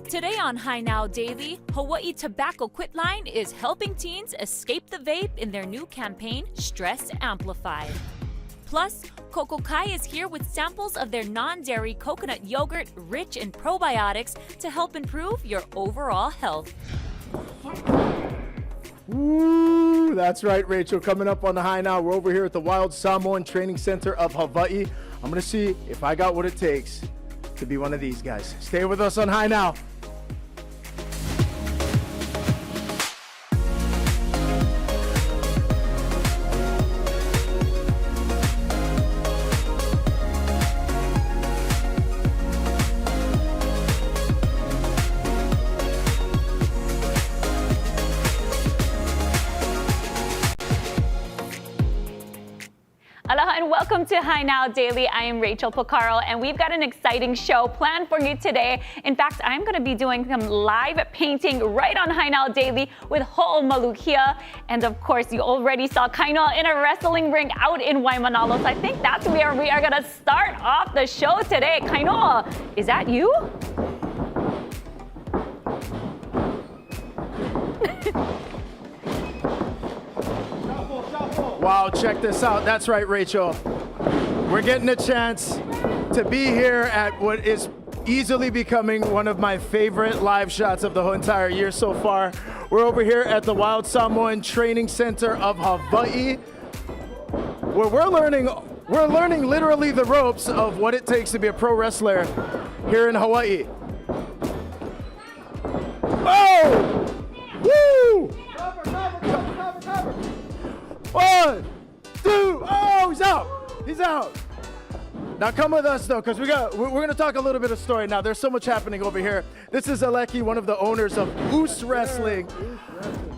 Today on High Now Daily, Hawaii Tobacco Quit Line is helping teens escape the vape in their new campaign, Stress Amplified. Plus, Coco Kai is here with samples of their non-dairy coconut yogurt rich in probiotics to help improve your overall health. Ooh, that's right, Rachel. Coming up on the High Now, we're over here at the Wild Samoan Training Center of Hawaii. I'm going to see if I got what it takes to be one of these guys. Stay with us on High Now. Aloha and welcome to High Now Daily. I am Rachel Pocaro and we've got an exciting show planned for you today. In fact, I'm going to be doing some live painting right on High Now Daily with Ho'omaluhia. And of course, you already saw Kainoa in a wrestling ring out in Waimanalo. So I think that's where we are going to start off the show today. Kainoa, is that you? Wow, check this out. That's right, Rachel. We're getting a chance to be here at what is easily becoming one of my favorite live shots of the whole entire year so far. We're over here at the Wild Samoan Training Center of Hawaii, where we're learning literally the ropes of what it takes to be a pro wrestler here in Hawaii. Oh! Woo! Cover. 1, 2, oh, he's out. He's out. Now come with us though, because we're gonna talk a little bit of story now. There's so much happening over here. This is Aleki, one of the owners of Oos Wrestling.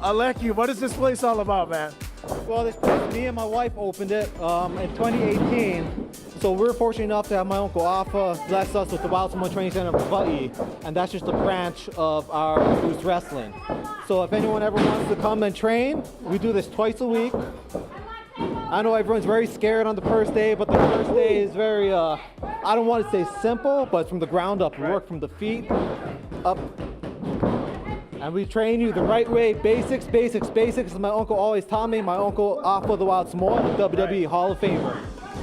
Aleki, what is this place all about, man? Well, this place, me and my wife opened it in 2018. So we're fortunate enough to have my uncle Alpha bless us with the Wild Samoan Training Center of Hawaii, and that's just a branch of our Oos Wrestling. So if anyone ever wants to come and train, we do this twice a week. I know everyone's very scared on the first day, but the first day is very, I don't want to say simple, but from the ground up. We work from the feet up. And we train you the right way, basics. As my uncle always taught me, my uncle Alpha the Wild Samoan, the WWE Hall of Famer.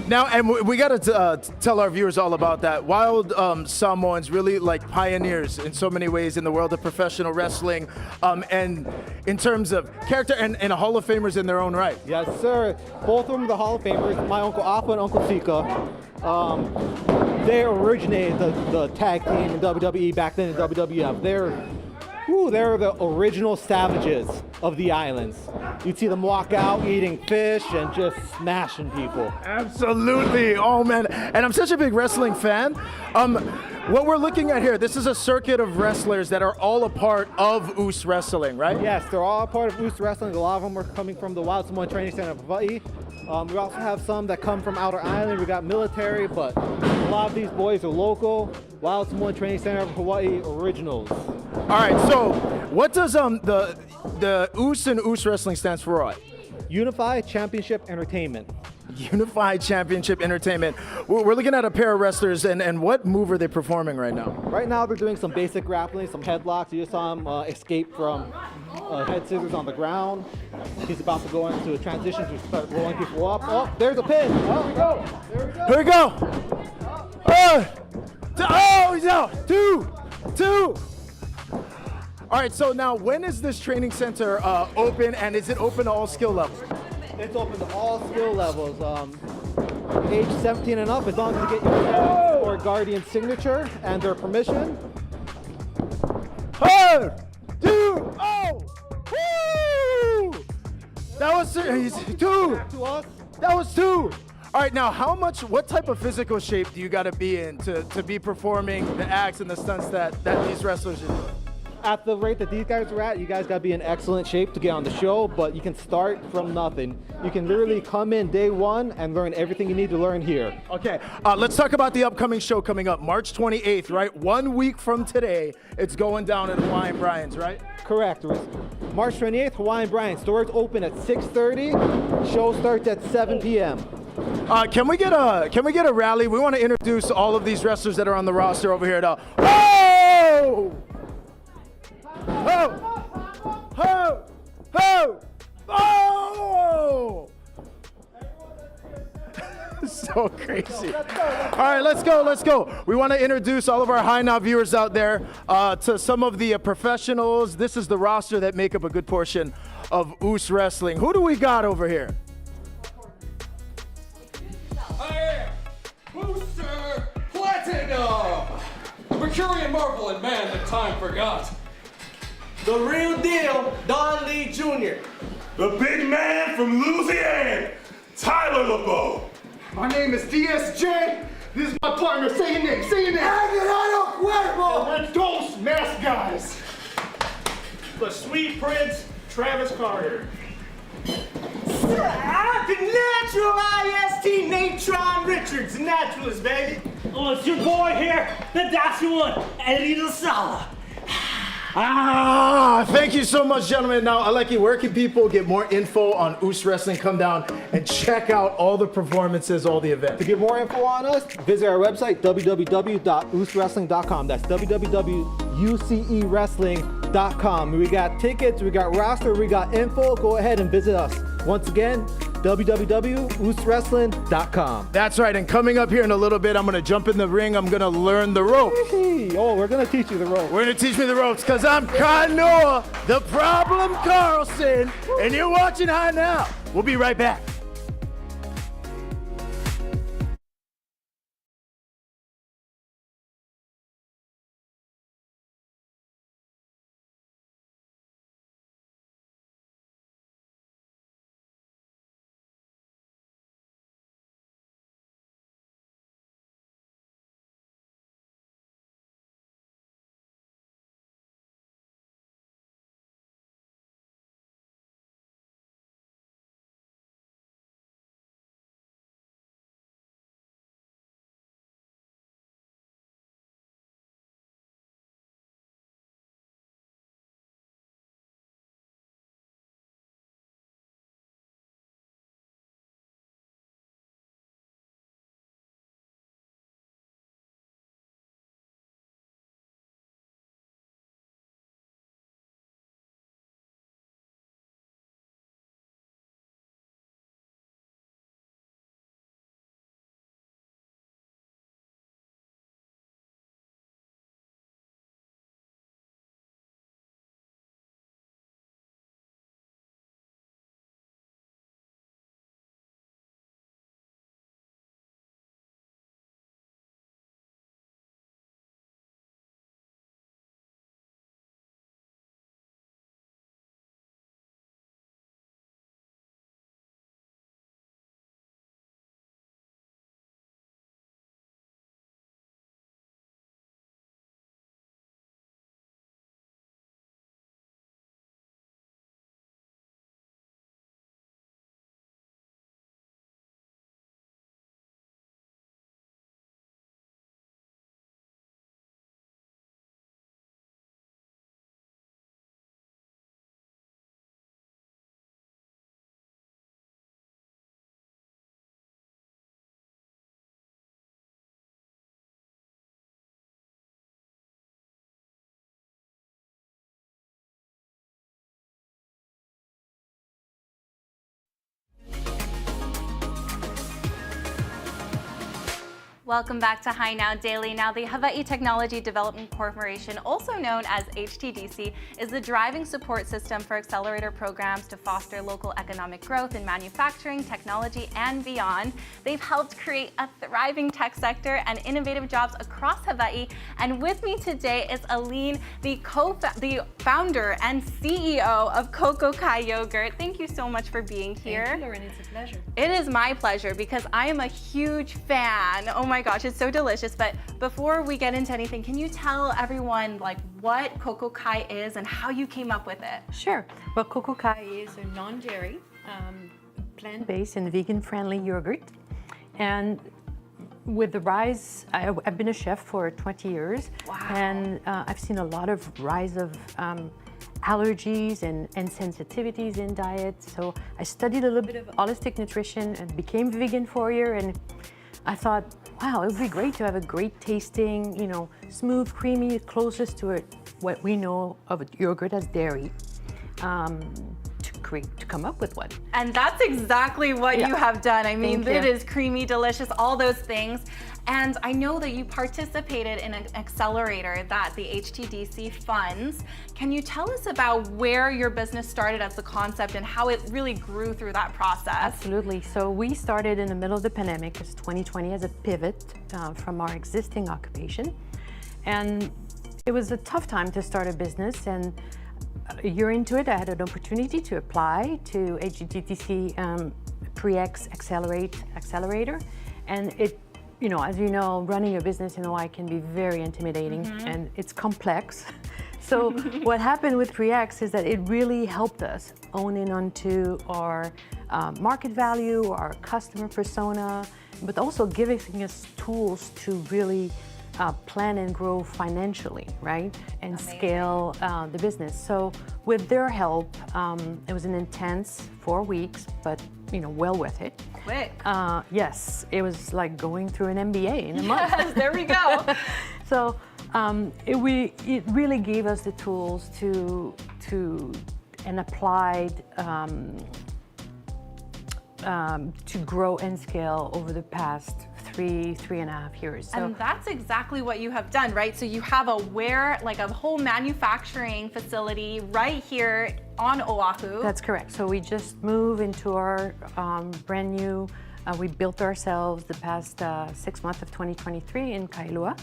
Now, and we got to tell our viewers all about that. Wild Samoans really like pioneers in so many ways in the world of professional wrestling, and in terms of character and Hall of Famers in their own right. Yes, sir. Both of them are the Hall of Famers. My Uncle Alpha and Uncle Sika. They originated the tag team in WWE back then in WWF. They're the original savages of the islands. You'd see them walk out eating fish and just smashing people. Absolutely. Oh, man. And I'm such a big wrestling fan. What we're looking at here, this is a circuit of wrestlers that are all a part of Oos Wrestling, right? Yes, they're all a part of Oos Wrestling. A lot of them are coming from the Wild Samoan Training Center of Hawaii. We also have some that come from outer island. We got military, but a lot of these boys are local. Wild Samoan Training Center of Hawaii originals. All right, so what does the Oos and Oos Wrestling stands for what? Unified Championship Entertainment. Unified Championship Entertainment. We're looking at a pair of wrestlers, and what move are they performing right now? Right now they're doing some basic grappling, some headlocks. You just saw him escape from head scissors on the ground. He's about to go into a transition to start rolling people up. Oh, there's a pin. Oh, Here we go. Oh, he's out. Two. All right, so now when is this training center open, and is it open to all skill levels? It's open to all skill levels. Age 17 and up, as long as you get your parents or guardian signature and their permission. 1, 2, oh! Woo! That was two. That was two. All right, now what type of physical shape do you got to be in to be performing the acts and the stunts that these wrestlers are doing? At the rate that these guys are at, you guys gotta be in excellent shape to get on the show, but you can start from nothing. You can literally come in day one and learn everything you need to learn here. Okay, let's talk about the upcoming show coming up, March 28th, right? 1 week from today, it's going down at Hawaiian Brian's, right? Correct. March 28th, Hawaiian Brian's. Doors open at 6:30. Show starts at 7 p.m. Can we get a rally? We want to introduce all of these wrestlers that are on the roster over here. Whoa! Ho! Ho! Ho! Oh! So crazy. All right, let's go. We want to introduce all of our High Now viewers out there to some of the professionals. This is the roster that make up a good portion of Oos Wrestling. Who do we got over here? I am Booster Platinum! Mercurian Marvel and man that time forgot. The real deal, Don Lee Jr. The big man from Louisiana, Tyler LeBeau. My name is DSJ. This is my partner. Say your name. Say your name. Aguinaldo Cuervo. And we're Dos Mask Guys. The sweet prince, Travis Carter. The natural IST, Natron Richards, naturalist, baby. Oh, it's your boy here, the Dashy one, Eddie the Sala. Thank you so much, gentlemen. Now, Aleki, where can people get more info on Oos Wrestling? Come down and check out all the performances, all the events. To get more info on us, visit our website, www.ooswrestling.com. That's www.ucewrestling.com. We got tickets, we got roster, we got info. Go ahead and visit us. Once again, www.ooswrestling.com. That's right, and coming up here in a little bit, I'm gonna jump in the ring, I'm gonna learn the ropes. Oh, we're gonna teach you the ropes. We're gonna teach me the ropes, cause I'm Kainoa, the Problem Carlson, and you're watching High Now. We'll be right back. Welcome back to High Now Daily. Now, the Hawaii Technology Development Corporation, also known as HTDC, is the driving support system for accelerator programs to foster local economic growth in manufacturing, technology, and beyond. They've helped create a thriving tech sector and innovative jobs across Hawaii. And with me today is Aline, the founder and CEO of Coco Kai Yogurt. Thank you so much for being here. Thank you, Lauren. It's a pleasure. It is my pleasure because I am a huge fan. Oh my gosh, it's so delicious. But before we get into anything, can you tell everyone like what Coco Kai is and how you came up with it? Sure. Well, Coco Kai is a non-dairy, plant-based and vegan-friendly yogurt. And with the rise, I've been a chef for 20 years. Wow. And I've seen a lot of rise of allergies and sensitivities in diet. So I studied a little bit of holistic nutrition and became vegan for a year. And I thought, wow, it would be great to have a great tasting, you know, smooth, creamy, closest to a what we know of yogurt as dairy to come up with one. And that's exactly what you have done. I mean, Thank it you. is creamy, delicious, all those things. And I know that you participated in an accelerator that the HTDC funds. Can you tell us about where your business started as a concept and how it really grew through that process? Absolutely. So we started in the middle of the pandemic, as 2020, as a pivot from our existing occupation. And it was a tough time to start a business. And a year into it, I had an opportunity to apply to HTDC Pre-X Accelerator. And it, you know, as you know, running a business in Hawaii can be very intimidating and it's complex. So what happened with Pre-X is that it really helped us hone in onto our market value, our customer persona, but also giving us tools to really plan and grow financially, right? And Amazing. scale the business. So with their help, it was an intense 4 weeks, but you know, well worth it. Quick. Yes, it was like going through an MBA in a month. Yes, there we go. So it really gave us the tools to and applied to grow and scale over the past 3.5 years. So, And that's exactly what you have done, right? So you have a whole manufacturing facility right here on Oahu. that's correct. So we just moved into our brand new, we built ourselves the past 6 months of 2023 in Kainoa.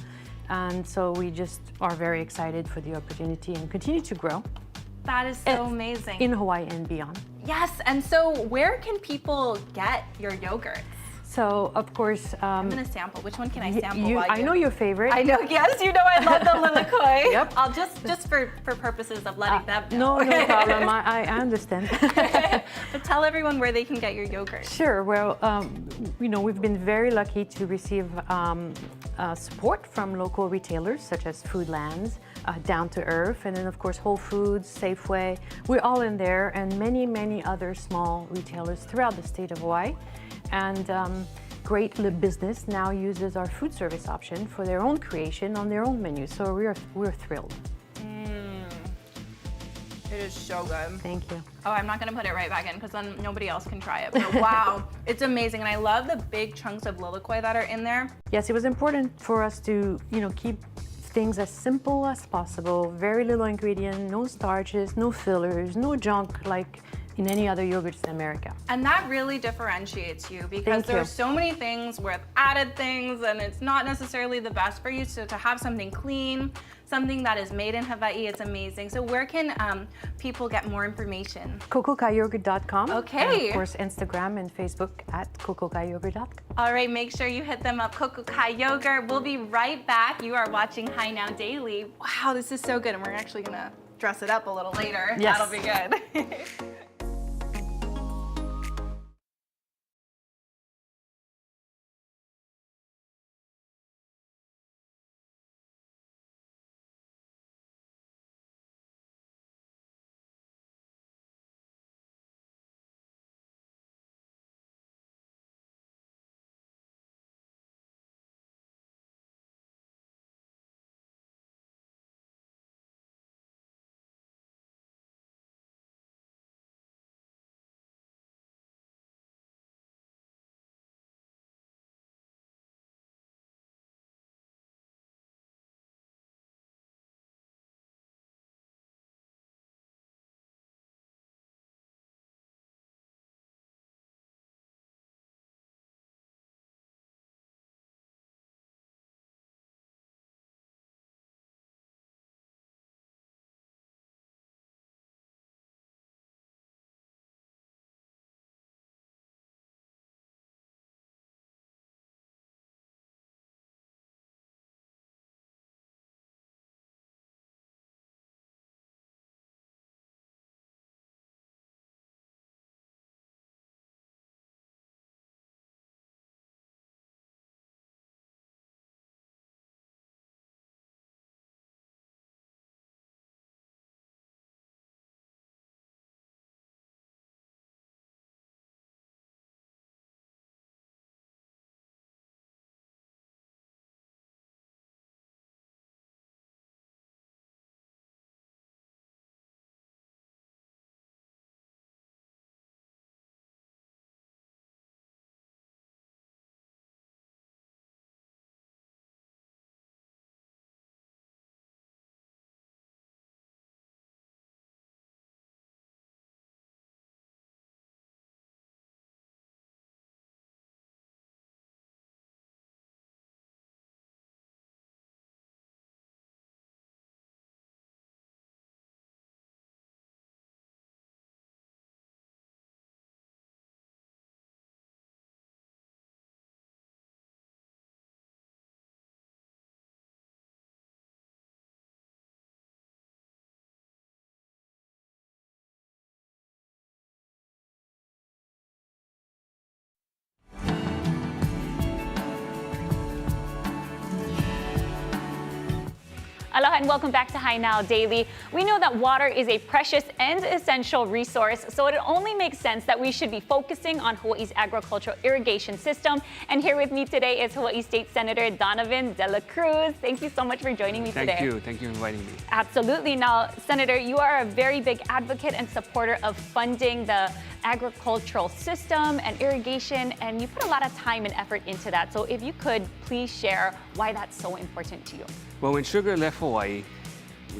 And so we just are very excited for the opportunity and continue to grow. That is so amazing. In Hawaii and beyond. Yes, and so where can people get your yogurts? So of course, I'm gonna sample. Which one can I sample? I know your favorite. I know. Yes, you know I love the lilikoi. Yep. I'll just for purposes of letting them know. No problem. I understand. But tell everyone where they can get your yogurt. Sure. Well, you know, we've been very lucky to receive support from local retailers such as Foodlands, Down to Earth, and then of course Whole Foods, Safeway. We're all in there, and many other small retailers throughout the state of Hawaii. And Great Business now uses our food service option for their own creation on their own menu. So we're thrilled. It is so good. Thank you. Oh, I'm not gonna put it right back in because then nobody else can try it. But wow, it's amazing, and I love the big chunks of lilikoi that are in there. Yes, it was important for us to, you know, keep things as simple as possible. Very little ingredient, no starches, no fillers, no junk like in any other yogurts in America. And that really differentiates you because Thank you. there's so many things with added things and it's not necessarily the best for you. So to have something clean, something that is made in Hawaii, it's amazing. So where can people get more information? CocoKaiYogurt.com. Okay. And of course, Instagram and Facebook at CocoKaiYogurt.com. All right, make sure you hit them up, Coco Kai Yogurt. We'll be right back. You are watching Hi Now Daily. Wow, this is so good. And we're actually gonna dress it up a little later. Yes. That'll be good. Aloha and welcome back to Hi Now Daily. We know that water is a precious and essential resource, so it only makes sense that we should be focusing on Hawaii's agricultural irrigation system. And here with me today is Hawaii State Senator Donovan De La Cruz. Thank you so much for joining me today. Thank you for inviting me. Absolutely. Now, Senator, you are a very big advocate and supporter of funding the agricultural system and irrigation, and you put a lot of time and effort into that. So if you could please share why that's so important to you. Well, when sugar left Hawaii,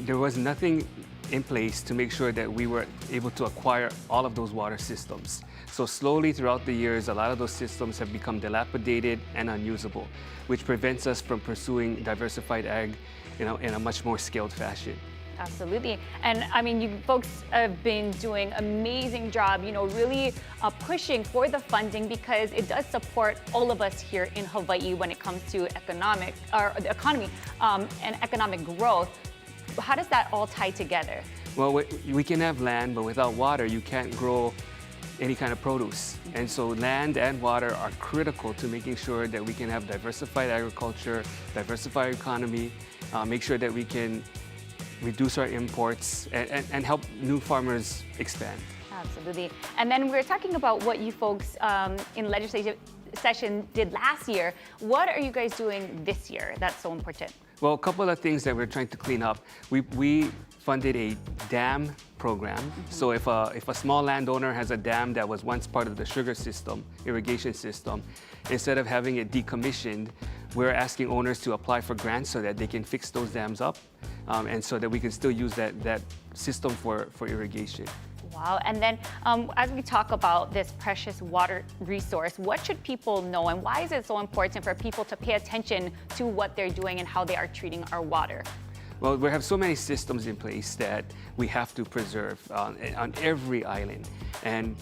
there was nothing in place to make sure that we were able to acquire all of those water systems. So slowly throughout the years, a lot of those systems have become dilapidated and unusable, which prevents us from pursuing diversified ag in a much more scaled fashion. Absolutely. And I mean, you folks have been doing an amazing job, really pushing for the funding because it does support all of us here in Hawaii when it comes to the economy and economic growth. How does that all tie together? Well, we can have land, but without water, you can't grow any kind of produce. And so land and water are critical to making sure that we can have diversified agriculture, diversified economy, make sure that we can reduce our imports and help new farmers expand. Absolutely. And then we're talking about what you folks in legislative session did last year. What are you guys doing this year that's so important? Well, a couple of things that we're trying to clean up. We funded a dam program. So if a small landowner has a dam that was once part of the sugar system, irrigation system, instead of having it decommissioned, we're asking owners to apply for grants so that they can fix those dams up and so that we can still use that system for irrigation. Wow. And then as we talk about this precious water resource, what should people know and why is it so important for people to pay attention to what they're doing and how they are treating our water? Well, we have so many systems in place that we have to preserve on every island. And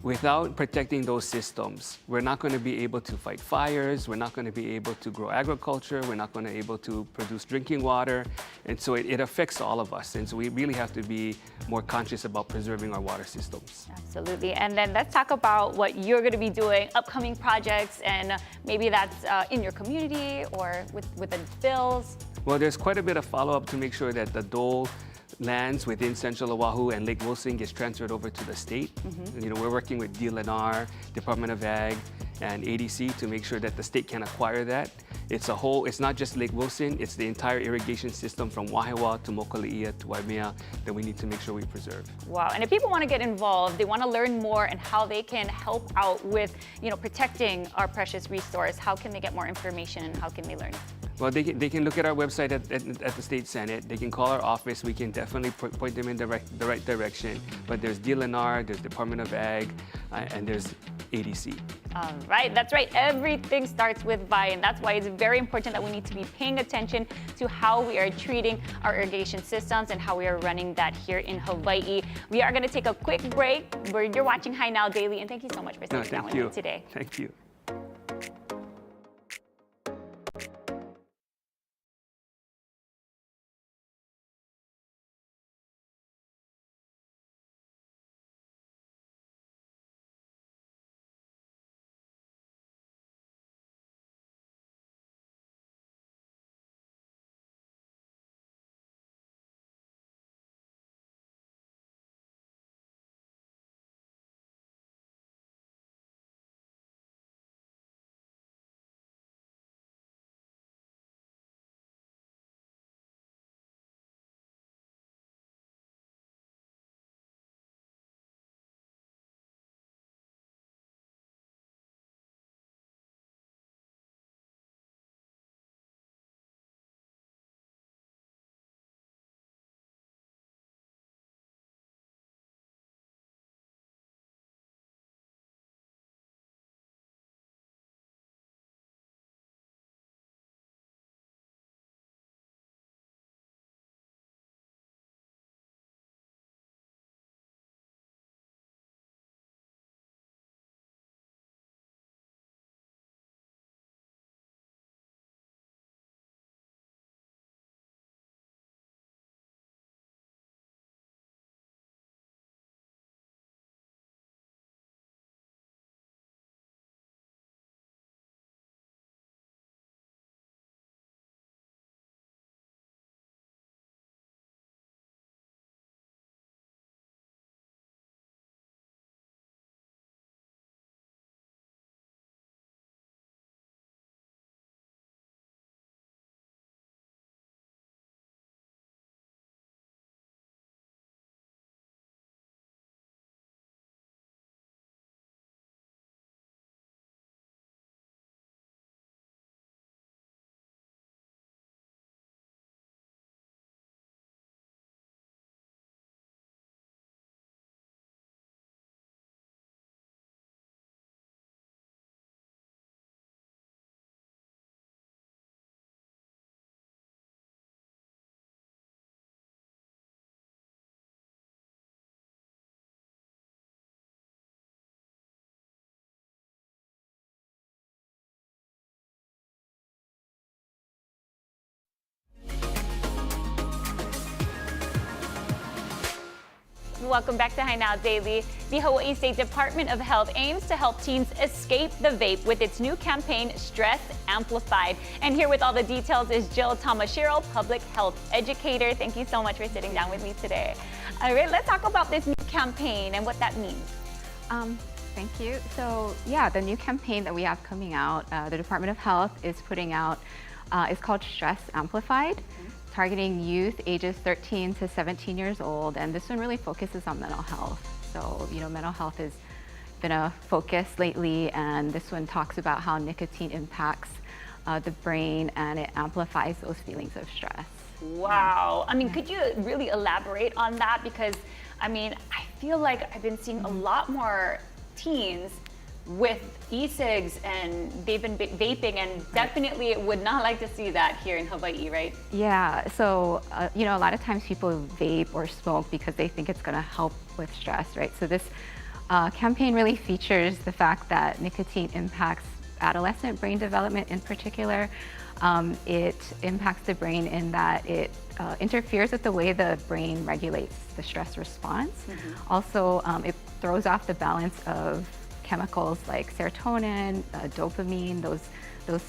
without protecting those systems, we're not going to be able to fight fires, we're not going to be able to grow agriculture, we're not going to be able to produce drinking water, and so it affects all of us. And so we really have to be more conscious about preserving our water systems. Absolutely. And then let's talk about what you're going to be doing, upcoming projects, and maybe that's in your community or with the bills. Well, there's quite a bit of follow-up to make sure that the dole lands within Central Oahu and Lake Wilson gets transferred over to the state. We're working with DLNR, Department of Ag, and ADC to make sure that the state can acquire that. It's not just Lake Wilson, it's the entire irrigation system from Wahiawa to Mokuleia to Waimea that we need to make sure we preserve. Wow, and if people want to get involved, they want to learn more and how they can help out with, protecting our precious resource, how can they get more information and how can they learn? Well, they can look at our website at the State Senate. They can call our office. We can definitely point them in the right direction. But there's DLNR, there's Department of Ag, and there's ADC. Right, that's right. Everything starts with VI, and that's why it's very important that we need to be paying attention to how we are treating our irrigation systems and how we are running that here in Hawaii. We are going to take a quick break. You're watching Hi Now Daily, and thank you so much for sitting down with me today. Thank you. welcome back to Hi Now Daily. The Hawaii State Department of Health aims to help teens escape the vape with its new campaign, Stress Amplified. And here with all the details is Jill Tamashiro, public health educator. Thank you so much for sitting down with me today. All right, let's talk about this new campaign and what that means. Thank you. So yeah, the new campaign that we have coming out, the Department of Health is putting out, is called Stress Amplified, targeting youth ages 13 to 17 years old. And this one really focuses on mental health. So, you know, mental health has been a focus lately, and this one talks about how nicotine impacts the brain and it amplifies those feelings of stress. Wow. I mean, could you really elaborate on that? Because, I mean, I feel like I've been seeing a lot more teens with e-cigs and they've been vaping, and definitely would not like to see that here in Hawaii, right? Yeah, so, you know, a lot of times people vape or smoke because they think it's gonna help with stress, right? So this campaign really features the fact that nicotine impacts adolescent brain development in particular. It impacts the brain in that it interferes with the way the brain regulates the stress response. Also, it throws off the balance of chemicals like serotonin, dopamine, those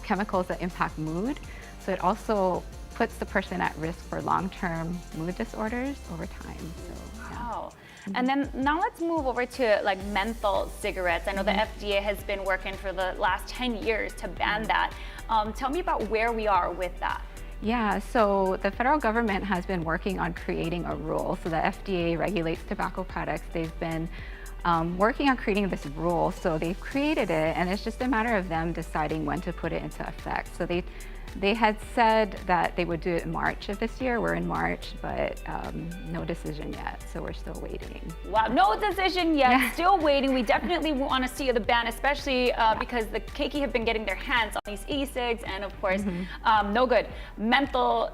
chemicals that impact mood. So it also puts the person at risk for long-term mood disorders over time. So, wow. And then now let's move over to like menthol cigarettes. I know the FDA has been working for the last 10 years to ban that. Tell me about where we are with that. Yeah, so the federal government has been working on creating a rule. So the FDA regulates tobacco products. They've been working on creating this rule. So they've created it, and it's just a matter of them deciding when to put it into effect. So they had said that they would do it in March of this year. We're in March, but no decision yet, so we're still waiting. Wow, no decision yet, still waiting. We definitely want to see the ban, especially because the keiki have been getting their hands on these e-cigs, and of course, no good. Menthol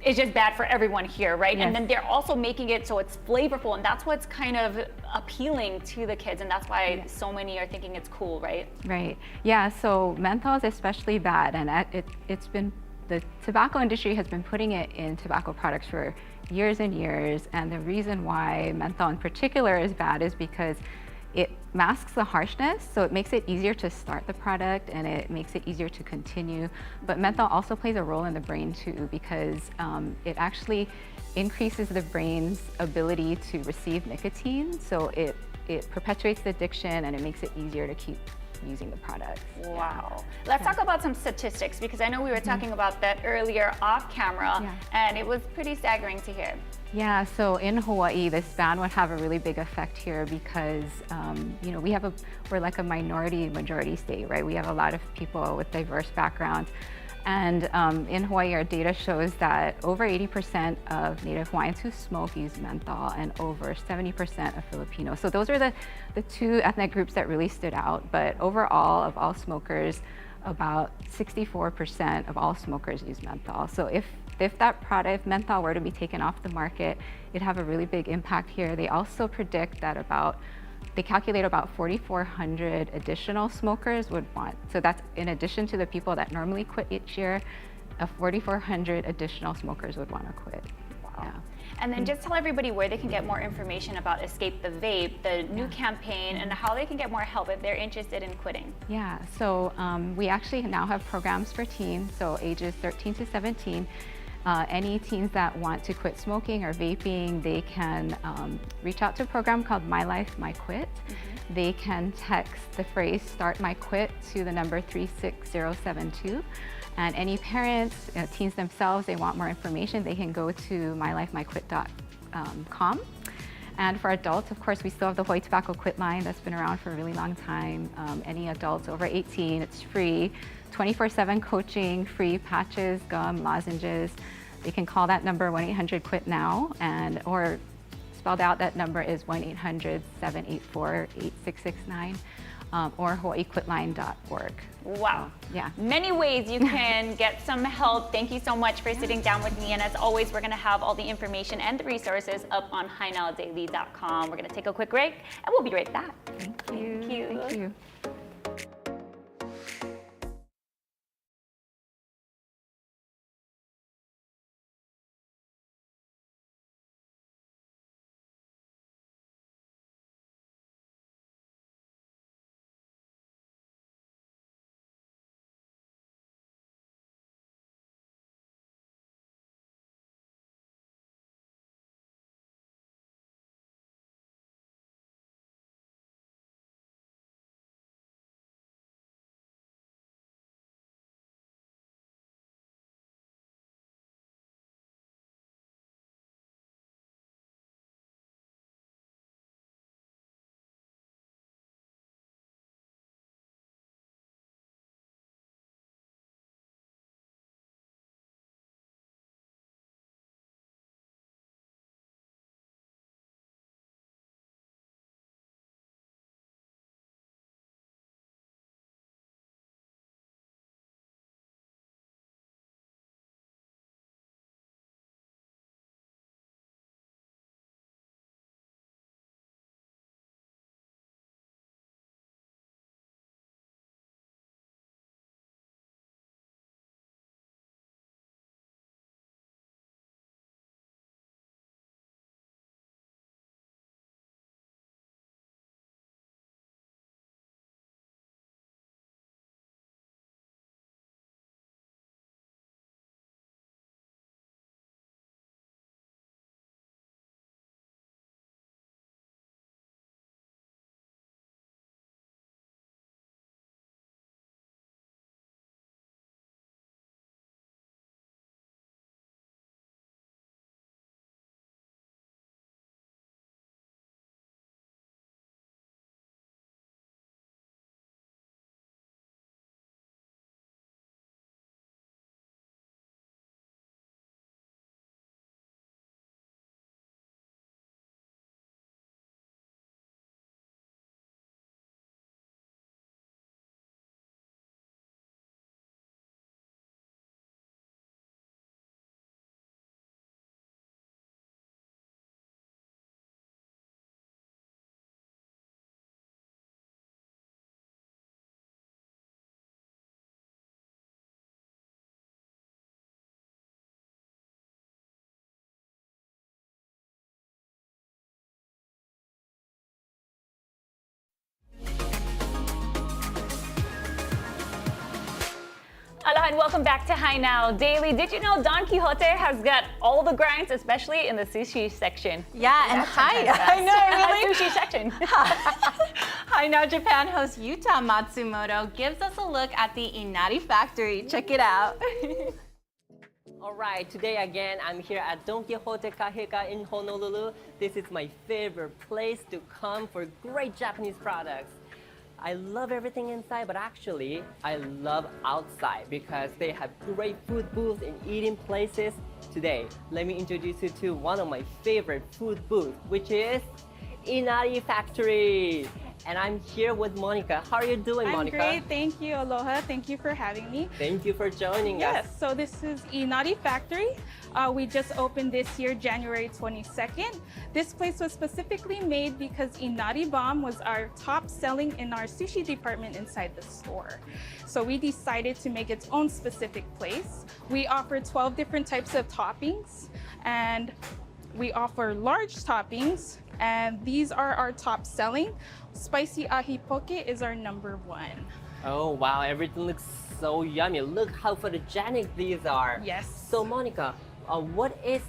is just bad for everyone here, right? Yes. And then they're also making it so it's flavorful, and that's what's kind of appealing to the kids, and that's why so many are thinking it's cool, right? Right. Yeah, so menthol is especially bad, and it's been, the tobacco industry has been putting it in tobacco products for years and years, and the reason why menthol in particular is bad is because it masks the harshness, so it makes it easier to start the product and it makes it easier to continue. But menthol also plays a role in the brain too, because it actually increases the brain's ability to receive nicotine. So it perpetuates the addiction and it makes it easier to keep using the product. Wow. Let's talk about some statistics, because I know we were talking about that earlier off camera, and it was pretty staggering to hear. Yeah, so in Hawaii, this ban would have a really big effect here because, you know, we're like a majority state, right? We have a lot of people with diverse backgrounds. And in Hawaii, our data shows that over 80% of Native Hawaiians who smoke use menthol, and over 70% of Filipinos. So those are the two ethnic groups that really stood out. But overall, of all smokers, about 64% of all smokers use menthol. So if that product, menthol, were to be taken off the market, it'd have a really big impact here. They also predict that they calculate about 4,400 additional smokers would want. So that's in addition to the people that normally quit each year, 4,400 additional smokers would want to quit. Wow. Yeah. And then just tell everybody where they can get more information about Escape the Vape, the new campaign, and how they can get more help if they're interested in quitting. Yeah, so we actually now have programs for teens, so ages 13 to 17. Any teens that want to quit smoking or vaping, they can reach out to a program called My Life, My Quit. They can text the phrase Start My Quit to the number 36072. And any parents, teens themselves, they want more information, they can go to mylifemyquit.com. And for adults, of course, we still have the Hawaii Tobacco Quit line that's been around for a really long time. Any adults over 18, it's free. 24/7 coaching, free patches, gum, lozenges. They can call that number 1-800-QUIT-NOW, or spelled out, that number is 1-800-784-8669, or hawaiiquitline.org. Wow. So, yeah. Many ways you can get some help. Thank you so much for sitting down with me. And as always, we're going to have all the information and the resources up on hinowdaily.com. We're going to take a quick break, and we'll be right back. Thank you. Thank you. Thank you. Aloha and welcome back to Hi Now Daily. Did you know Don Quixote has got all the grinds, especially in the sushi section? Yeah, and I know, really? Sushi section. Hi Now Japan host Yuta Matsumoto gives us a look at the Inari Factory. Check it out. Alright, today again, I'm here at Don Quixote Kaheka in Honolulu. This is my favorite place to come for great Japanese products. I love everything inside, but actually, I love outside because they have great food booths and eating places. Today, let me introduce you to one of my favorite food booths, which is Inari Factory. And I'm here with Monica. How are you doing, Monica? I'm great, thank you. Aloha, thank you for having me. Thank you for joining us. Yes, so this is Inari Factory. We just opened this year, January 22nd. This place was specifically made because Inari Bomb was our top selling in our sushi department inside the store. So we decided to make its own specific place. We offer 12 different types of toppings, and we offer large toppings, and these are our top selling. Spicy ahi poke is our #1. Oh wow, everything looks so yummy. Look how photogenic these are. Yes. So Monica, what is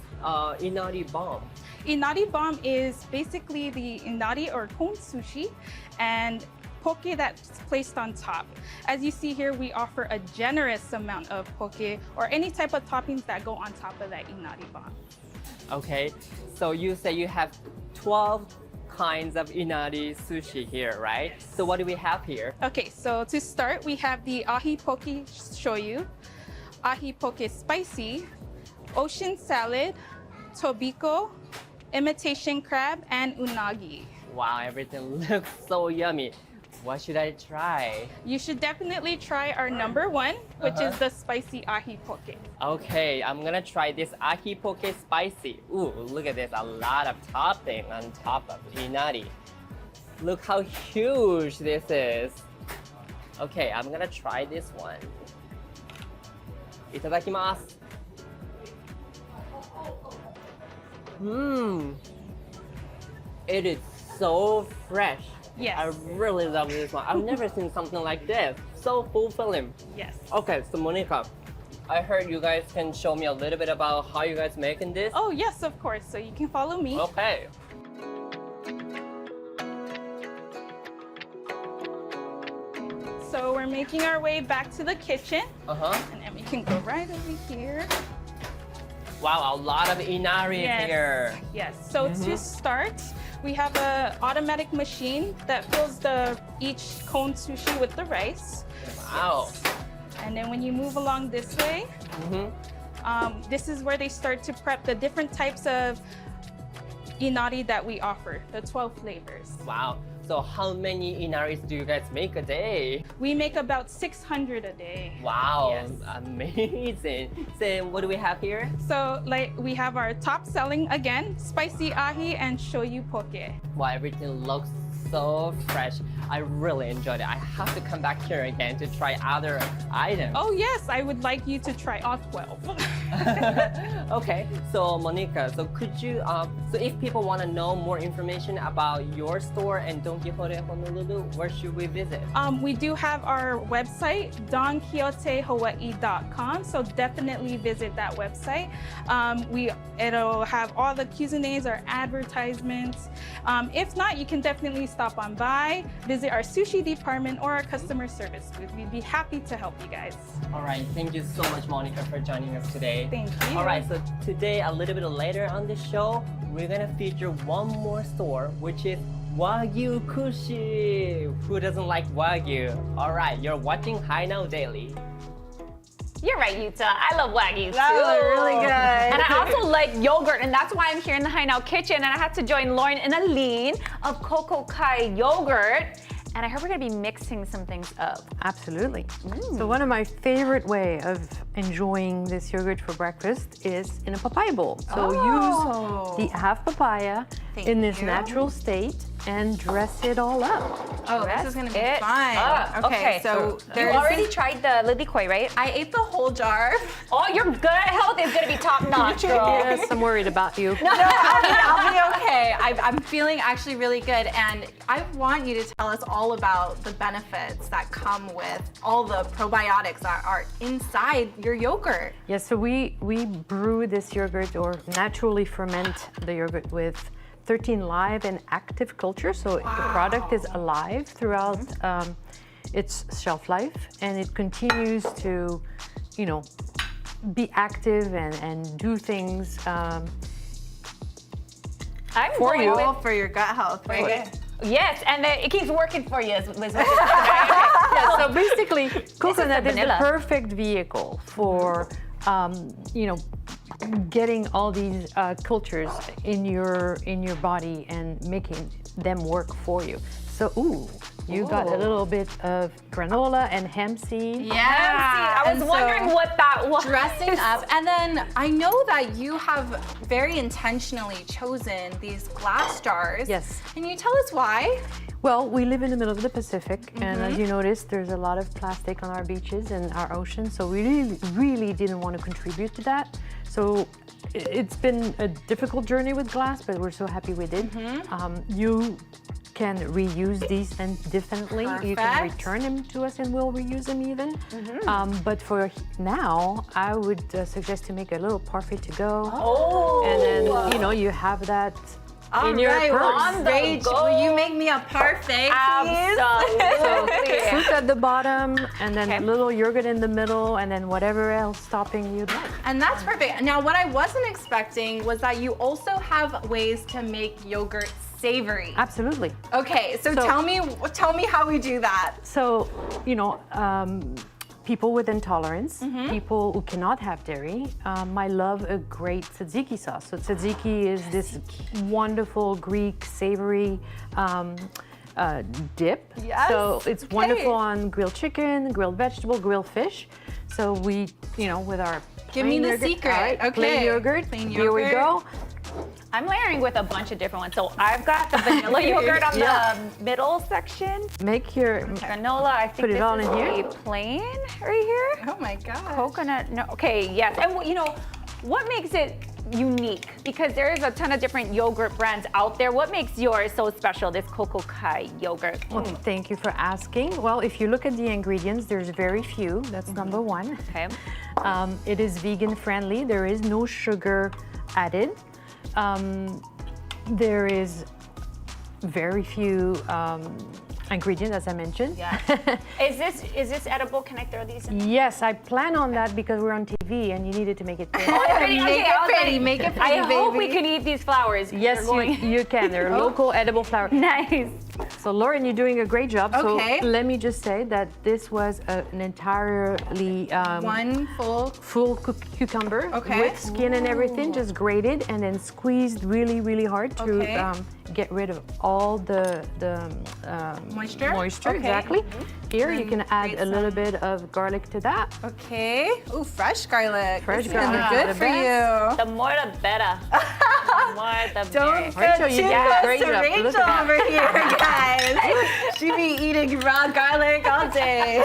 Inari Bomb? Inari Bomb is basically the inari or cone sushi and poke that's placed on top. As you see here, we offer a generous amount of poke or any type of toppings that go on top of that Inari Bomb. Okay, so you say you have 12 kinds of inari sushi here, right? So what do we have here? Okay, so to start, we have the ahi poke shoyu, ahi poke spicy, ocean salad, tobiko, imitation crab, and unagi. Wow, everything looks so yummy. What should I try? You should definitely try our #1, which is the spicy ahi poke. Okay, I'm gonna try this ahi poke spicy. Ooh, look at this, a lot of topping on top of inari. Look how huge this is. Okay, I'm gonna try this one. Itadakimasu. It is so fresh. Yes. I really love this one. I've never seen something like this. So fulfilling. Yes. Okay, so Monica, I heard you guys can show me a little bit about how you guys making this. Oh yes, of course. So you can follow me. Okay. So we're making our way back to the kitchen. Uh-huh. And then we can go right over here. Wow, a lot of inari here. Yes. So to start, we have an automatic machine that fills each cone sushi with the rice. Wow. And then when you move along this way, this is where they start to prep the different types of inari that we offer, the 12 flavors. Wow. So how many inaris do you guys make a day? We make about 600 a day. Wow, Yes. amazing. So what do we have here? So we have our top selling again, spicy ahi and shoyu poke. Wow, everything looks so fresh. I really enjoyed it. I have to come back here again to try other items. Oh yes, I would like you to try all 12. Okay, so Monica, so could you, so if people want to know more information about your store and Don Quixote Honolulu, where should we visit? We do have our website, donquixotehawaii.com, so definitely visit that website. It'll have all the cuisines, our advertisements. If not, you can definitely stop on by, visit our sushi department or our customer service booth. We'd be happy to help you guys. All right, thank you so much, Monica, for joining us today. Thank you. All right, so today, a little bit later on the show, we're gonna feature one more store, which is Wagyu Kushi. Who doesn't like Wagyu? All right, you're watching Hi Now Daily. You're right, Yuta. I love Wagyu too. That was really good. And I also like yogurt, and that's why I'm here in the Hi Now kitchen. And I had to join Lauren and Aline of Coco Kai yogurt. And I heard we're gonna be mixing some things up. Absolutely. So one of my favorite way of enjoying this yogurt for breakfast is in a papaya bowl. So use the half papaya in this natural state and dress it all up. Oh, this is gonna be it fun. up. Okay, so you already tried the lilikoi, right? I ate the whole jar. Oh, your gut health is gonna be top notch, girl. Yes, I'm worried about you. No, I'll be okay. I'm feeling actually really good, and I want you to tell us all about the benefits that come with all the probiotics that are inside your yogurt. Yes, so we brew this yogurt or naturally ferment the yogurt with 13 live and active cultures. So the product is alive throughout its shelf life, and it continues to, you know, be active and do things for you. For your gut health, right? Okay. Yes, and it keeps working for you. Yeah, so basically, coconut is the vanilla. perfect vehicle for, you know, getting all these cultures in your body and making them work for you. So, you got a little bit of granola and hemp seed. Yeah, I was wondering what that was. Dressing up, and then I know that you have very intentionally chosen these glass jars. Yes. Can you tell us why? Well, we live in the middle of the Pacific, and as you noticed, there's a lot of plastic on our beaches and our oceans, so we really didn't want to contribute to that. So it's been a difficult journey with glass, but we're so happy we did. You can reuse these indefinitely. You can return them to us and we'll reuse them even. But for now, I would suggest to make a little parfait to go. Oh. And then, you know, you have that in your purse. Will you make me a parfait, please? Absolutely. Fruit at the bottom, and then a little yogurt in the middle, and then whatever else topping you'd like. And that's perfect. Now, what I wasn't expecting was that you also have ways to make yogurt savory. Absolutely. Okay, so tell me how we do that. So, you know, people with intolerance, people who cannot have dairy, might love a great tzatziki sauce. So tzatziki is this wonderful Greek savory dip. Yes. So it's wonderful on grilled chicken, grilled vegetable, grilled fish. So we, you know, with our Give me the yogurt, secret. right, Okay. plain yogurt. Plain Here we yogurt. go. I'm layering with a bunch of different ones. So I've got the vanilla yogurt on the middle section. Make your Granola, I think put it this all is in here. the plain right here. Oh my God. Coconut, no, okay, yes. And you know, what makes it unique? Because there is a ton of different yogurt brands out there. What makes yours so special, this Coco Kai yogurt? Well, thank you for asking. Well, if you look at the ingredients, there's very few. That's number one. Okay. It is vegan friendly. There is no sugar added. There is very few ingredients, as I mentioned. Yeah. Is this edible? Can I throw these in? Yes, I plan on that because we're on TV and you needed to make it pretty. Make it pretty, I hope baby. we can eat these flowers. Yes, you can. They're local edible flowers. Nice. So Lauren, you're doing a great job. Okay. So let me just say that this was an entirely one full cucumber with skin and everything, just grated and then squeezed really, really hard to get rid of all the moisture. Moisture, exactly. Here you can add a little bit of garlic to that. Okay. Ooh, fresh garlic. Fresh This garlic. is good for you. The more the better. The more the Don't better. get too close to Rachel over here, guys. She be eating raw garlic all day.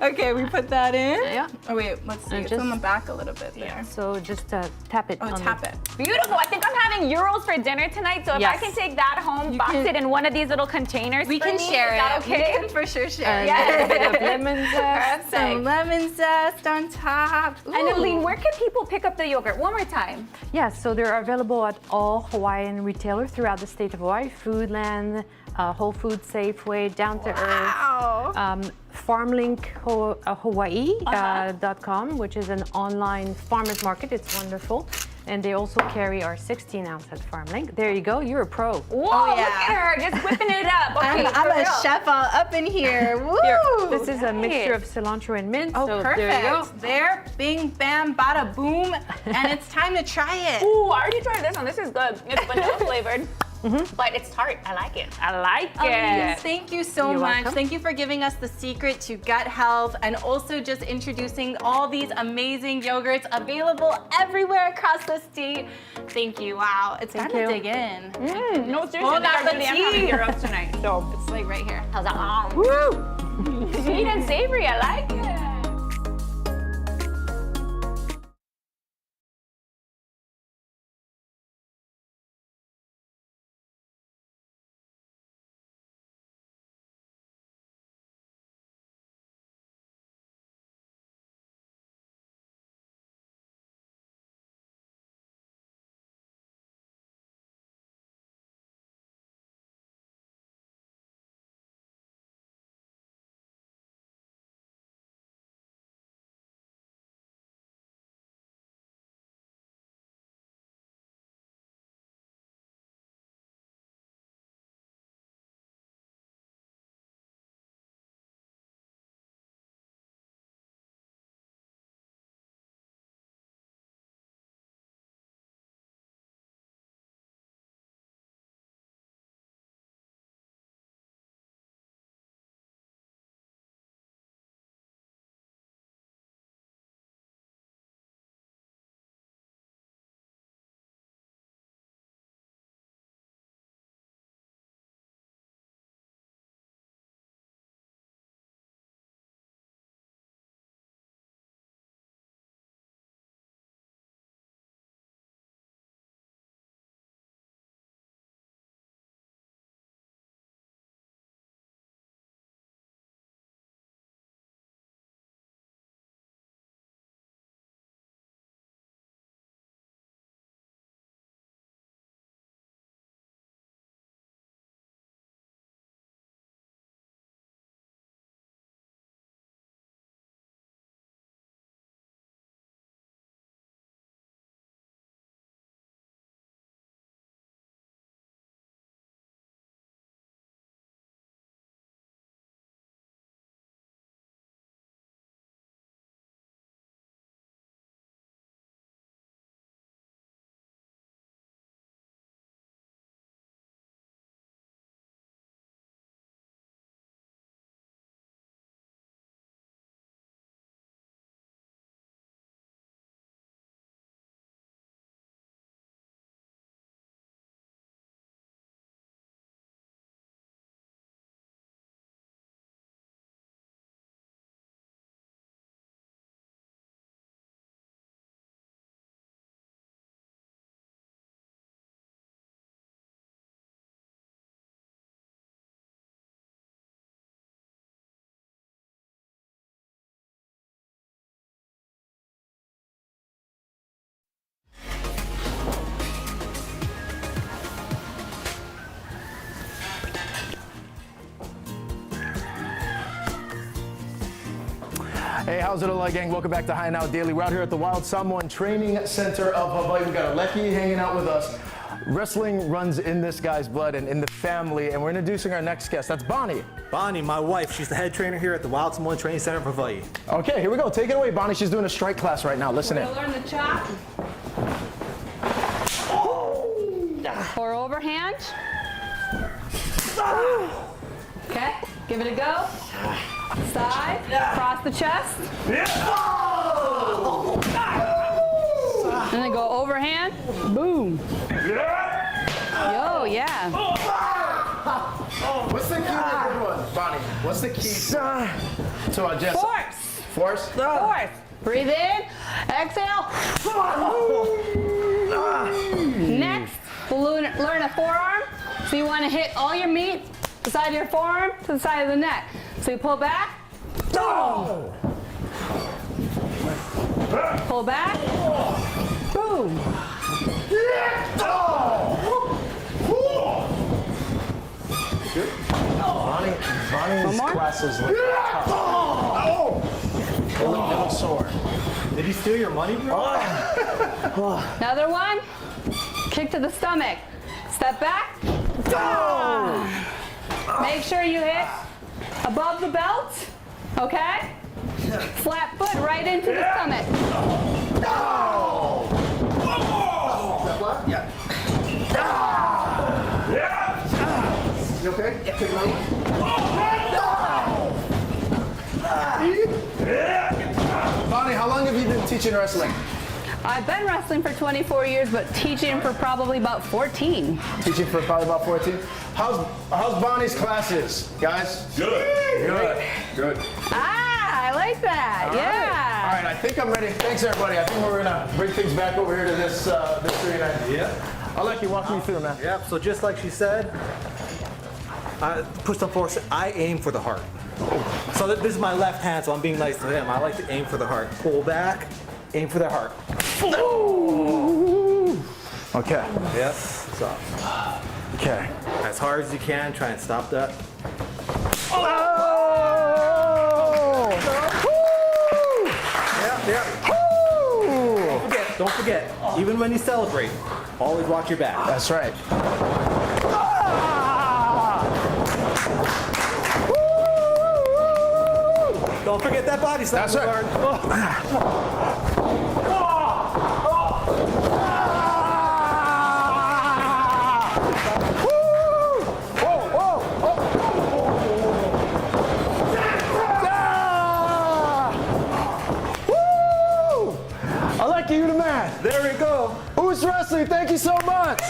Okay, we put that in. Yeah. Oh wait, let's see. It's on the back a little bit there. So just tap it. Oh, tap it. Beautiful. I think I'm having euros for dinner tonight. So if I can take that home, box it in one of these little containers. We can share it. Is that okay? We can for sure share it. A bit of lemon zest. Some lemon zest on top. Ooh. And Aline, where can people pick up the yogurt? One more time. Yes, so they're available at all Hawaiian retailers throughout the state of Hawaii, Foodland, Whole Foods, Safeway, Down to Earth, Farmlink Hawaii.com, which is an online farmers market. It's wonderful. And they also carry our 16-ounce at Farmlink. There you go, you're a pro. Whoa, look at her, just whipping it up. Okay, I'm a chef all up in here. Woo! Here, this is a mixture of cilantro and mint. Oh, so perfect. There you go. There, bing, bam, bada, boom. And it's time to try it. Ooh, I already tried this one. This is good. It's vanilla flavored. but it's tart. I like it. I like Elise, it. thank you so You're much. welcome. Thank you for giving us the secret to gut health and also just introducing all these amazing yogurts available everywhere across the state. Thank you. Wow, it's time to dig in. No, seriously, Hold I on, the really am having tea. gyros tonight. So It's like right here. how's that? Woo! Sweet and savory. I like it. Hey, how's it all, gang? Welcome back to High Now Daily. We're out here at the Wild Samoan Training Center of Hawaii. We got Aleki hanging out with us. Wrestling runs in this guy's blood and in the family, and we're introducing our next guest. That's Bonnie. Bonnie, my wife. She's the head trainer here at the Wild Samoan Training Center of Hawaii. Okay, here we go. Take it away, Bonnie. She's doing a strike class right now. Listen in. Learn the chop. Or overhand. Okay, give it a go. Side, cross the chest. And then go overhand. Boom. Yo, yeah. What's the key to a good one, Bonnie? What's the key to our Jess? Force. Force. Breathe in. Exhale. Next, we'll learn a forearm. So you want to hit all your meat, the side of your forearm to the side of the neck. So you pull back. Boom. Pull back. Boom. Bonnie's classes look tough. A little sore. Did he steal your money, bro? Another one. Kick to the stomach. Step back. Make sure you hit above the belt. Okay? Flat foot right into the stomach. Yeah. Bonnie, how long have you been teaching wrestling? I've been wrestling for 24 years, but teaching for probably about 14. Teaching for probably about 14. How's Bonnie's classes, guys? Good. Ah, I like that. Yeah. All right, I think I'm ready. Thanks, everybody. I think we're gonna bring things back over here to this arena. Yeah. I'll let you walk me through, man. Yep. So just like she said, push some force. I aim for the heart. So this is my left hand, so I'm being nice to him. I like to aim for the heart. Pull back, aim for the heart. Okay. Yep. So. Okay. As hard as you can, try and stop that. Yep. Don't forget, even when you celebrate, always watch your back. That's right. Don't forget that body slam. That's right. I like you, the man. There we go. Who's Wrestling? Thank you so much.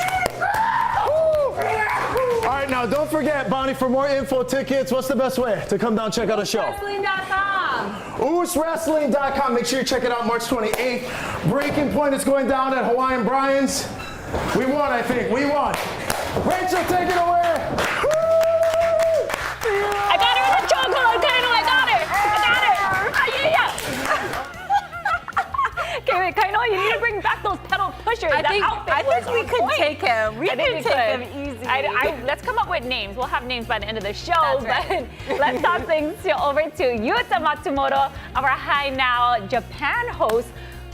All right, now don't forget, Bonnie, for more info, tickets, what's the best way to come down and check out a show? Wrestling.com. ooswrestling.com. Make sure you check it out March 28th. Breaking Point is going down at Hawaiian Brian's. We won, I think. We won. Rachel, take it away. I got her with the chocolate, Kainoa. I got her. Okay, wait, Kainoa, you need to bring back those pedal pushers. I think we could take him. We could take him easy. Let's come up with names. We'll have names by the end of the show. That's right. But let's toss things over to Yuta Matsumoto, our Hi Now Japan host,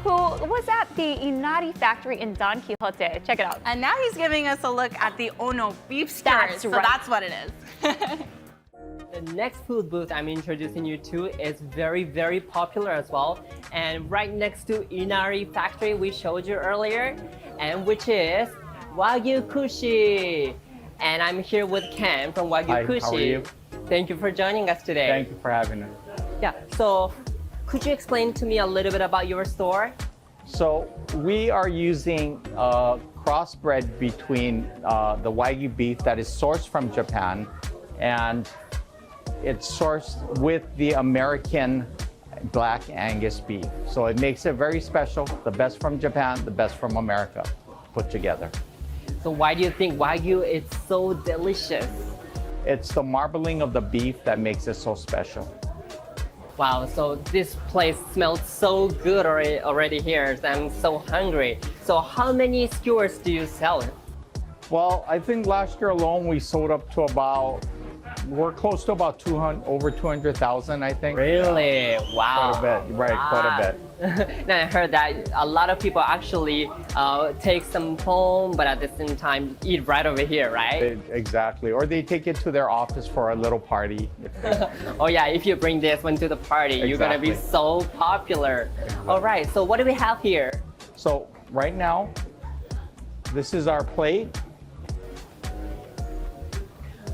who was at the Inari Factory in Don Quixote. Check it out. And now he's giving us a look at the Ono beef That's stirred. So right. that's what it is. The next food booth I'm introducing you to is very, very popular as well. And right next to Inari Factory we showed you earlier, and which is Wagyu Kushi. And I'm here with Ken from Wagyu Kushi. How are you? Thank you for joining us today. Thank you for having us. Yeah, so could you explain to me a little bit about your store? So we are using a crossbred between the Wagyu beef that is sourced from Japan, and it's sourced with the American Black Angus beef. So it makes it very special, the best from Japan, the best from America put together. So why do you think Wagyu is so delicious? It's the marbling of the beef that makes it so special. Wow, so this place smells so good already here. I'm so hungry. So how many skewers do you sell? Well, I think last year alone we sold up to about, we're close to about over 200,000, I think. Really? Wow. Quite a bit, right, quite a bit. Now I heard that a lot of people actually take some home, but at the same time eat right over here, right? Exactly, or they take it to their office for a little party. Oh yeah, if you bring this one to the party, you're gonna be so popular. All right, so what do we have here? So right now, this is our plate.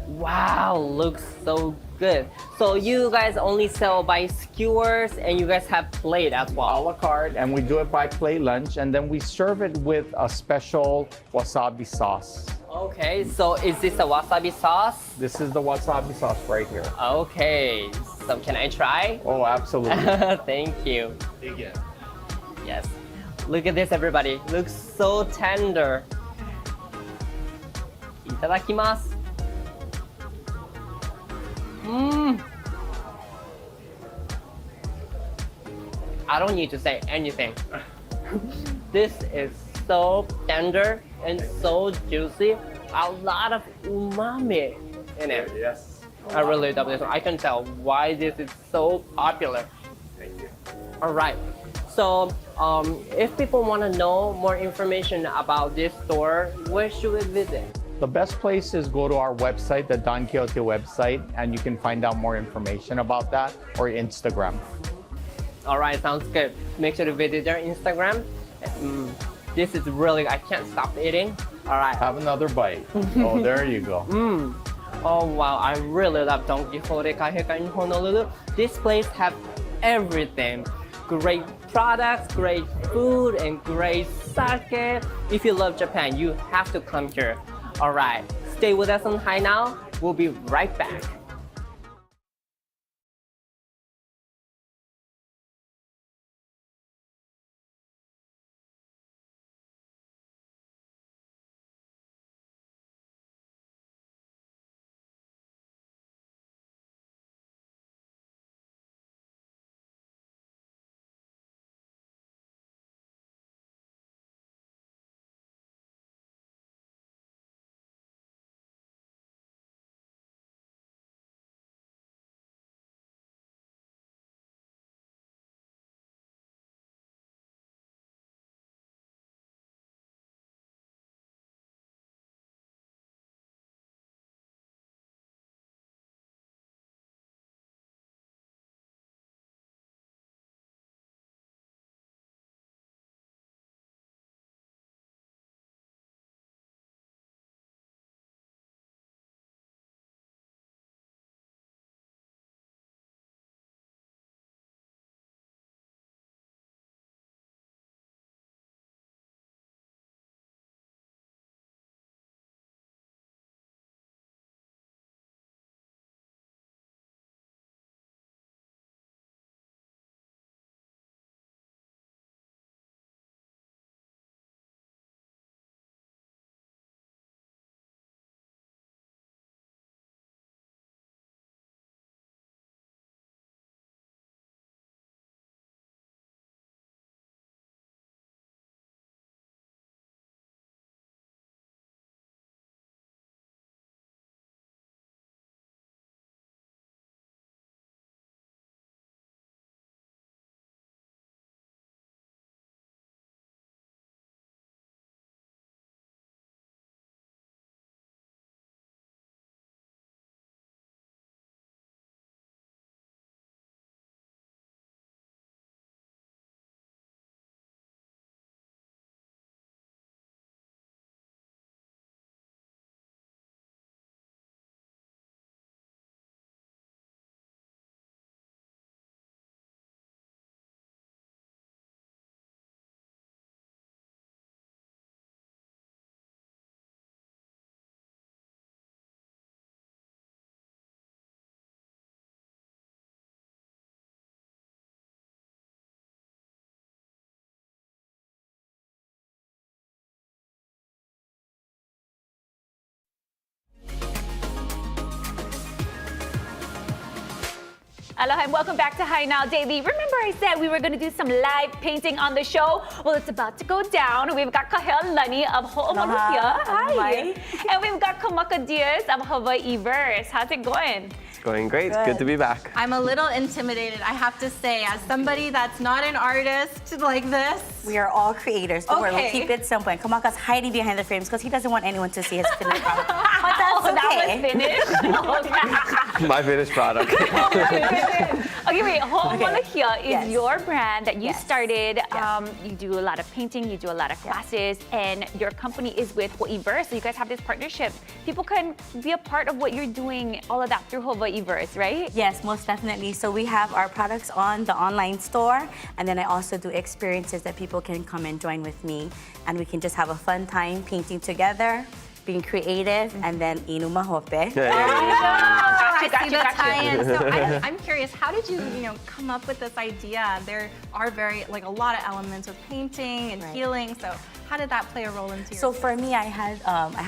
Wow, looks so good. So you guys only sell by skewers and you guys have plate as well? A la carte, and we do it by plate lunch, and then we serve it with a special wasabi sauce. Okay, so is this a wasabi sauce? This is the wasabi sauce right here. Okay, so can I try? Oh, absolutely. Thank you. Yes. Look at this, everybody. Looks so tender. Itadakimasu. I don't need to say anything. This is so tender and so juicy. A lot of umami in it. Yes. I really love this one. I can tell why this is so popular. Thank you. All right. So if people want to know more information about this store, where should we visit? The best place is go to our website, the Don Quixote website, and you can find out more information about that, or Instagram. All right, sounds good. Make sure to visit their Instagram. This is really, I can't stop eating. All right. Have another bite. Oh, there you go. Oh wow, I really love Don Quixote Kaheka in Honolulu. This place have everything. Great products, great food, and great sake. If you love Japan, you have to come here. All right, stay with us on High Now. We'll be right back. Aloha and welcome back to High Now Daily. Remember I said we were going to do some live painting on the show? Well, it's about to go down. We've got Kahel Lani of Ho'omalu here. Hi. And we've got Kamaka Diaz of Hawaii Verse. How's it going? It's going great. It's good to be back. I'm a little intimidated, I have to say, as somebody that's not an artist like this. We are all creators. Don't worry, we'll Okay. keep it simple. And Kamaka's hiding behind the frames because he doesn't want anyone to see his finished product. But that's okay. That was finished? My finished product. Okay, wait. Ho'omalu here is your brand that you started. Yes. You do a lot of painting, you do a lot of classes, and your company is with Hawaii Verse. So you guys have this partnership. People can be a part of what you're doing, all of that through Hawaii Verse, right? Yes, most definitely. So we have our products on the online store, and then I also do experiences that people can come and join with me, and we can just have a fun time painting together, being creative, and then inu mahope. I see the tie-in. So I'm curious, how did you, come up with this idea? There are a lot of elements with painting and healing. So how did that play a role into your? So for me, I had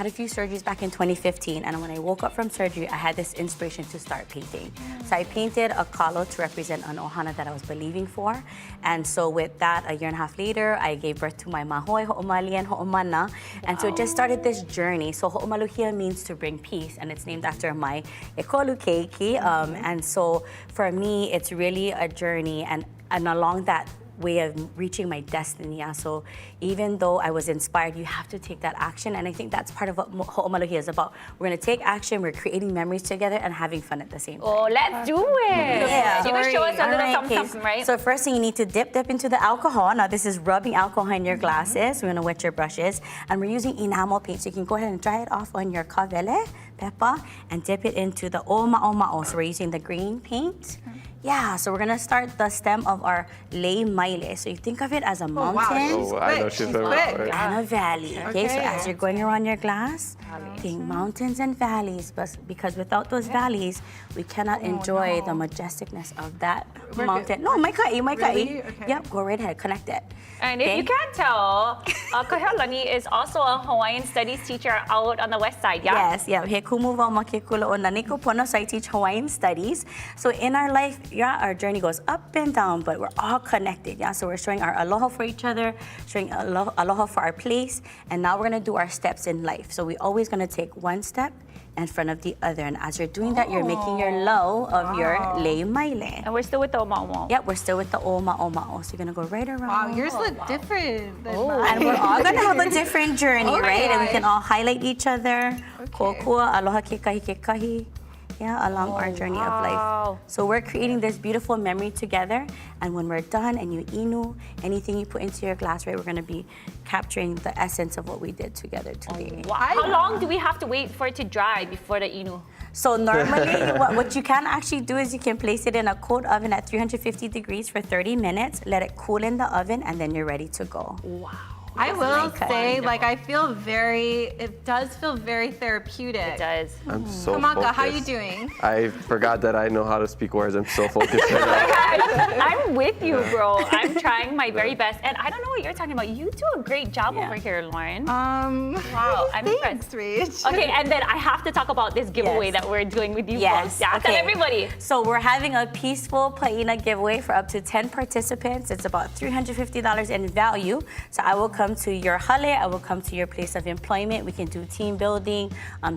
a few surgeries back in 2015, and when I woke up from surgery, I had this inspiration to start painting. So I painted a kalo to represent an ohana that I was believing for, and so with that, a year and a half later, I gave birth to my mahoi, ho'omali, and ho'omana, and so it just started this journey. So ho'omaluhia means to bring peace, and it's named after my ekolu keiki, and so for me, it's really a journey, and along that way of reaching my destiny. So even though I was inspired, you have to take that action. And I think that's part of what Ho'omaluhi is about. We're going to take action, we're creating memories together and having fun at the same time. Oh, let's do it. Yeah. You're going to show us a little something, right? So first thing you need to dip into the alcohol. Now this is rubbing alcohol in your glasses. We're going to wet your brushes. And we're using enamel paint. So you can go ahead and dry it off on your kavele. pepper and dip it into the o'ma'o. So we're using the green paint. Yeah, so we're gonna start the stem of our lei maile. So you think of it as a mountain I know she's quick. and a valley. Okay, so as you're going around your glass, think mountains and valleys, but because without those valleys, we cannot enjoy the majesticness of that mountain. No, my kai. Really? Okay. Yep, go right ahead, connect it. And if you can't tell, Kahelani is also a Hawaiian studies teacher out on the west side, yeah? Yes, yeah. He kumuwa makikula o naniko pono, so I teach Hawaiian studies. So in our life, yeah, our journey goes up and down, but we're all connected, yeah? So we're showing our aloha for each other, showing aloha for our place, and now we're gonna do our steps in life. So we're always gonna take one step in front of the other, and as you're doing that, you're making your low of your lei maile. And we're still with the o'ma'o. Yep, we're still with the o'ma'o. So you're gonna go right around. Wow, yours look different than mine. And we're all gonna have a different journey, Okay. right? And we can all highlight each other. Kokua, aloha ke kahi. Yeah, along our journey of life. So we're creating this beautiful memory together. And when we're done and you inu, anything you put into your glass, right, we're gonna be capturing the essence of what we did together today. Wow. How long do we have to wait for it to dry before the inu? So normally, what you can actually do is you can place it in a cold oven at 350 degrees for 30 minutes, let it cool in the oven, and then you're ready to go. Wow. I will say, like, I feel it does feel very therapeutic. It does. I'm so Kamaka, focused. how you doing? I forgot that I know how to speak words. I'm so focused right now. I'm with you, bro. I'm trying my very best. And I don't know what you're talking about. You do a great job over here, Lauren. Wow, I'm impressed. Rich. Okay, and then I have to talk about this giveaway that we're doing with you folks. Yeah, okay. Tell everybody. So we're having a peaceful paina giveaway for up to 10 participants. It's about $350 in value. So I will come to your hale, I will come to your place of employment. We can do team building,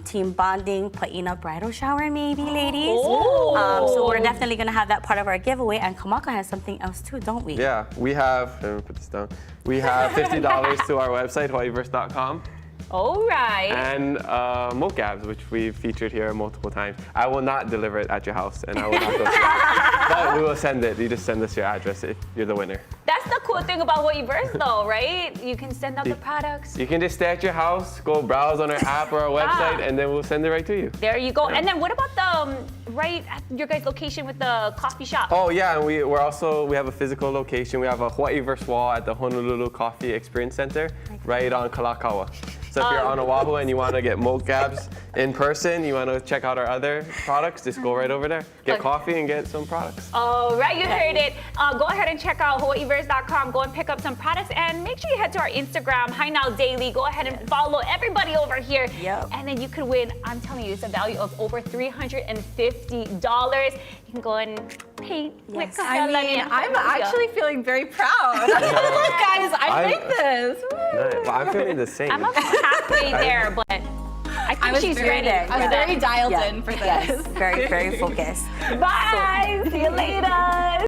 team bonding, paina bridal shower maybe, ladies. So we're definitely gonna have that part of our giveaway. And Kamaka has something else too, don't we? Yeah, we have, let me put this down. We have $50 to our website, hawaiiverse.com. All right. And mocabs, which we've featured here multiple times. I will not deliver it at your house, and I will not go but we will send it. You just send us your address if you're the winner. That's the cool thing about Hawaiiverse though, right? You can send out the products. You can just stay at your house, go browse on our app or our website, and then we'll send it right to you. There you go. And then what about the right at your guys' location with the coffee shop? Oh yeah, and we have a physical location. We have a Hawaiiverse wall at the Honolulu Coffee Experience Center, right on Kalakaua. So if you're on Oahu and you want to get mocabs in person, you want to check out our other products, just go right over there. Get coffee and get some products. All right, you heard it. Go ahead and check out hawaiiverse.com. Go and pick up some products and make sure you head to our Instagram, Hi Now Daily. Go ahead and follow everybody over here. And then you could win, I'm telling you, it's a value of over $350. You can go and paint with I mean, Kahelani. I'm actually feeling very proud. Look, guys, I made this. Nice. Well, I'm feeling the same. I'm halfway there, but I think she's ready. I was very dialed in for this. Yes, very, very focused. Bye. See you later.